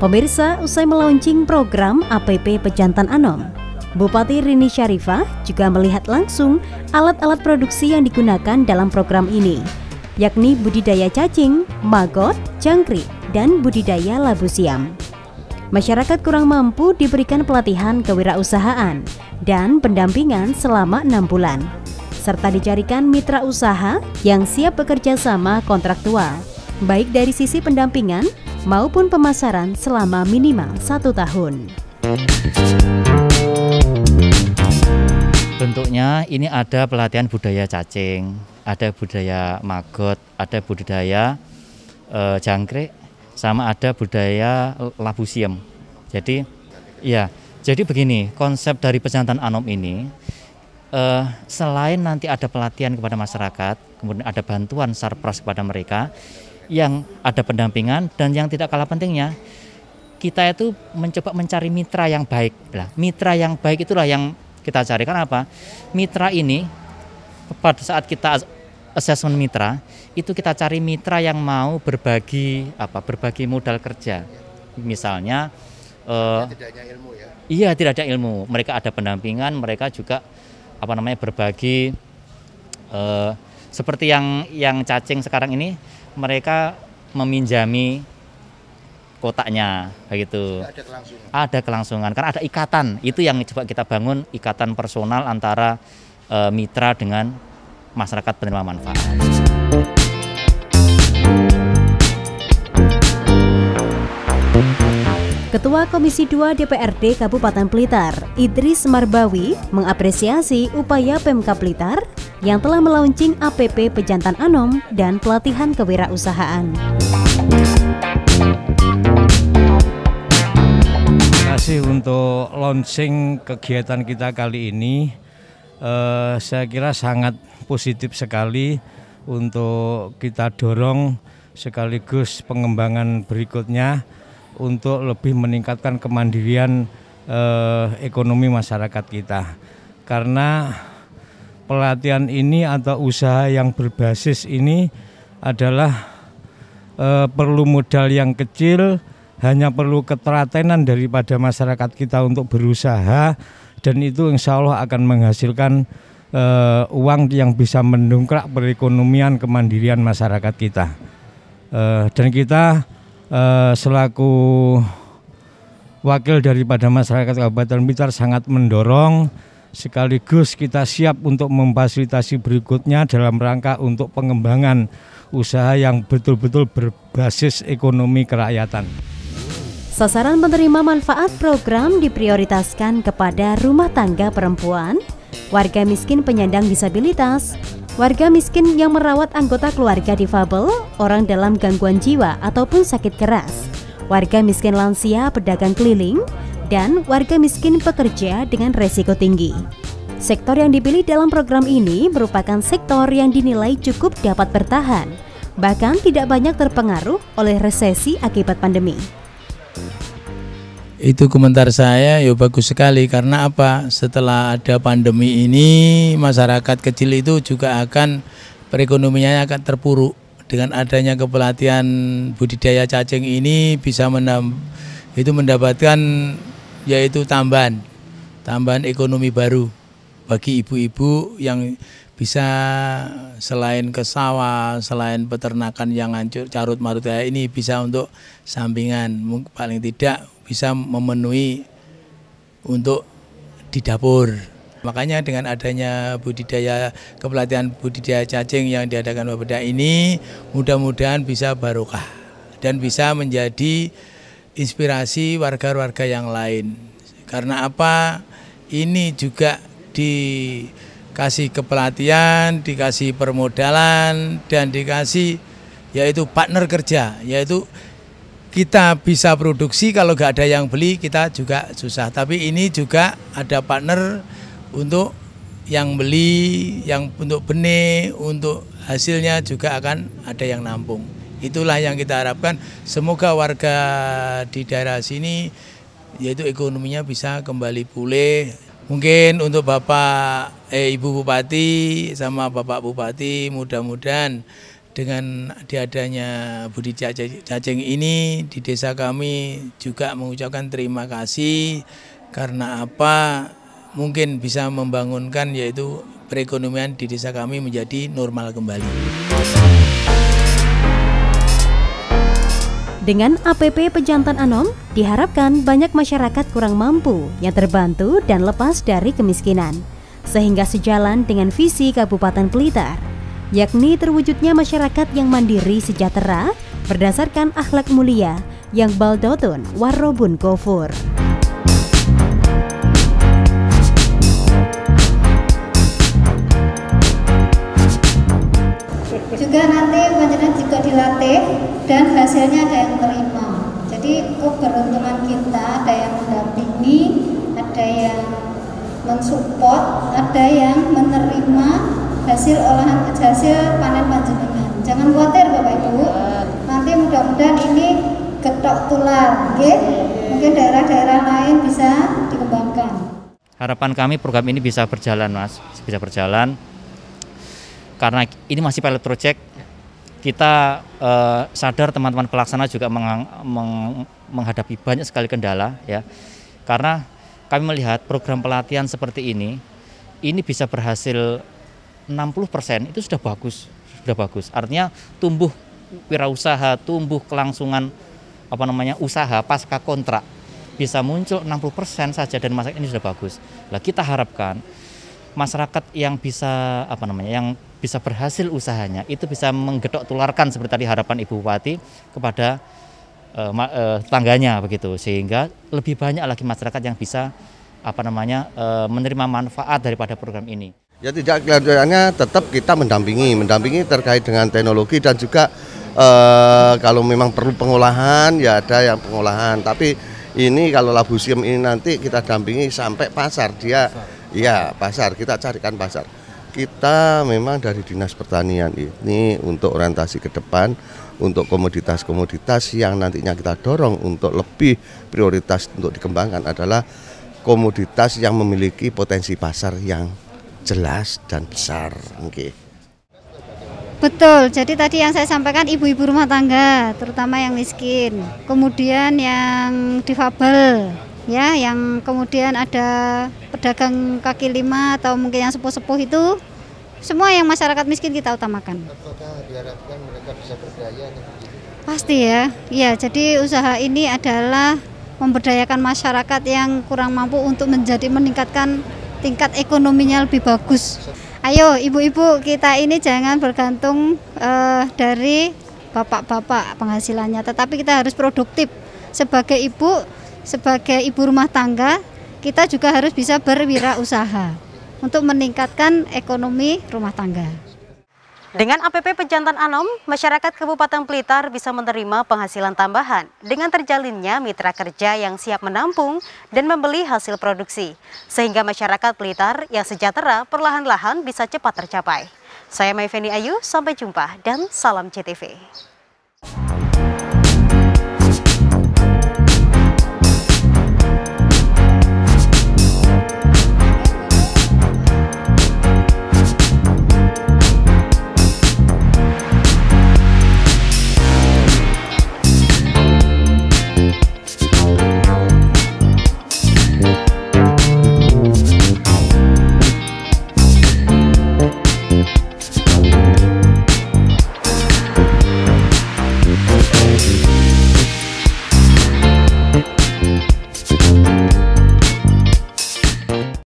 Pemirsa, usai melaunching program APP Pejantan Anom, Bupati Rini Syarifah juga melihat langsung alat-alat produksi yang digunakan dalam program ini, yakni budidaya cacing, maggot, jangkrik, dan budidaya labu siam. Masyarakat kurang mampu diberikan pelatihan kewirausahaan dan pendampingan selama 6 bulan, serta dicarikan mitra usaha yang siap bekerja sama kontraktual, baik dari sisi pendampingan maupun pemasaran selama minimal 1 tahun. Bentuknya ini ada pelatihan budaya cacing, ada budaya maggot, ada budidaya jangkrik, sama ada budaya labu siam. Jadi begini, konsep dari Pejantan Anom ini, selain nanti ada pelatihan kepada masyarakat, kemudian ada bantuan sarpras kepada mereka, yang ada pendampingan, dan yang tidak kalah pentingnya, kita itu mencoba mencari mitra yang baik. Mitra yang baik itulah yang kita cari. Karena apa? Mitra ini, pada saat kita assessment mitra, itu kita cari mitra yang mau berbagi modal kerja. Misalnya, tidak ada ilmu ya? Iya, tidak ada ilmu. Mereka ada pendampingan, mereka juga berbagi. Seperti yang cacing sekarang ini, mereka meminjami kotaknya, begitu. Ada kelangsungan, karena ada ikatan. Itu yang coba kita bangun, ikatan personal antara mitra dengan masyarakat penerima manfaat. Ketua Komisi 2 DPRD Kabupaten Blitar, Idris Marbawi, mengapresiasi upaya Pemkab Blitar yang telah melaunching APP Pejantan Anom dan pelatihan kewirausahaan. Terima kasih untuk launching kegiatan kita kali ini. Saya kira sangat positif sekali untuk kita dorong sekaligus pengembangan berikutnya untuk lebih meningkatkan kemandirian ekonomi masyarakat kita. Karena pelatihan ini atau usaha yang berbasis ini adalah perlu modal yang kecil, hanya perlu ketelatenan daripada masyarakat kita untuk berusaha, dan itu insya Allah akan menghasilkan uang yang bisa mendongkrak perekonomian kemandirian masyarakat kita. Dan kita selaku wakil daripada masyarakat Kabupaten Blitar sangat mendorong, sekaligus kita siap untuk memfasilitasi berikutnya dalam rangka untuk pengembangan usaha yang betul-betul berbasis ekonomi kerakyatan. Sasaran penerima manfaat program diprioritaskan kepada rumah tangga perempuan, warga miskin penyandang disabilitas, warga miskin yang merawat anggota keluarga difabel, orang dalam gangguan jiwa ataupun sakit keras, warga miskin lansia pedagang keliling, dan warga miskin pekerja dengan resiko tinggi. Sektor yang dipilih dalam program ini merupakan sektor yang dinilai cukup dapat bertahan, bahkan tidak banyak terpengaruh oleh resesi akibat pandemi. Itu komentar saya, ya bagus sekali. Karena apa? Setelah ada pandemi ini, masyarakat kecil itu juga akan perekonomiannya akan terpuruk. Dengan adanya kepelatihan budidaya cacing ini bisa mendapatkan yaitu tambahan ekonomi baru bagi ibu-ibu yang bisa selain ke sawah, selain peternakan yang hancur carut marut ini, bisa untuk sampingan, paling tidak bisa memenuhi untuk di dapur. Makanya dengan adanya kepelatihan budidaya cacing yang diadakan Bapeda ini, mudah-mudahan bisa barokah dan bisa menjadi inspirasi warga-warga yang lain. Karena apa? Ini juga dikasih kepelatihan, dikasih permodalan, dan dikasih yaitu partner kerja, yaitu kita bisa produksi, kalau nggak ada yang beli kita juga susah. Tapi ini juga ada partner untuk yang beli, yang untuk benih, untuk hasilnya juga akan ada yang nampung. Itulah yang kita harapkan. Semoga warga di daerah sini yaitu ekonominya bisa kembali pulih. Mungkin untuk Ibu Bupati sama Bapak Bupati, mudah-mudahan dengan diadanya budidaya cacing ini di desa kami juga mengucapkan terima kasih karena apa mungkin bisa membangunkan yaitu perekonomian di desa kami menjadi normal kembali. Dengan APP Pejantan Anom, diharapkan banyak masyarakat kurang mampu yang terbantu dan lepas dari kemiskinan, sehingga sejalan dengan visi Kabupaten Blitar, yakni terwujudnya masyarakat yang mandiri sejahtera berdasarkan akhlak mulia yang baldotun warobun gofur. Juga nanti panjenengan juga dilatih dan hasilnya ada yang menerima. Jadi keberuntungan kita ada yang mendampingi, ada yang mensupport, ada yang menerima hasil olahan hasil panen panjenengan. Jangan khawatir Bapak Ibu. Nanti mudah-mudahan ini getok tular, okay? Mungkin daerah-daerah lain bisa dikembangkan. Harapan kami program ini bisa berjalan, Mas, bisa berjalan. Karena ini masih pilot project, kita sadar teman-teman pelaksana juga menghadapi banyak sekali kendala, ya. Karena kami melihat program pelatihan seperti ini bisa berhasil 60% itu sudah bagus. Artinya tumbuh wirausaha, tumbuh kelangsungan usaha pasca kontrak bisa muncul 60% saja dan masyarakat ini sudah bagus. Lah kita harapkan masyarakat yang bisa yang bisa berhasil usahanya itu bisa menggedok tularkan seperti tadi harapan Ibu Bupati kepada tangganya begitu, sehingga lebih banyak lagi masyarakat yang bisa menerima manfaat daripada program ini. Ya tidak kelihatannya tetap kita mendampingi terkait dengan teknologi dan juga kalau memang perlu pengolahan ya ada yang pengolahan. Tapi ini kalau labusium ini nanti kita dampingi sampai pasar pasar kita carikan pasar. Kita memang dari Dinas Pertanian ini untuk orientasi ke depan untuk komoditas-komoditas yang nantinya kita dorong untuk lebih prioritas untuk dikembangkan adalah komoditas yang memiliki potensi pasar yang jelas dan besar. Okay. Betul, jadi tadi yang saya sampaikan ibu-ibu rumah tangga, terutama yang miskin, kemudian yang difabel, ya, yang kemudian ada pedagang kaki lima atau mungkin yang sepuh-sepuh itu, semua yang masyarakat miskin kita utamakan. Apakah diharapkan mereka bisa berdaya atau begitu? Pasti ya, jadi usaha ini adalah memberdayakan masyarakat yang kurang mampu untuk meningkatkan tingkat ekonominya lebih bagus. Ayo ibu-ibu kita ini jangan bergantung dari bapak-bapak penghasilannya, tetapi kita harus produktif. Sebagai ibu rumah tangga, kita juga harus bisa berwirausaha untuk meningkatkan ekonomi rumah tangga. Dengan APP Pejantan Anom, masyarakat Kabupaten Blitar bisa menerima penghasilan tambahan dengan terjalinnya mitra kerja yang siap menampung dan membeli hasil produksi, sehingga masyarakat Blitar yang sejahtera perlahan-lahan bisa cepat tercapai. Saya Maifeni Ayu, sampai jumpa dan salam CTV.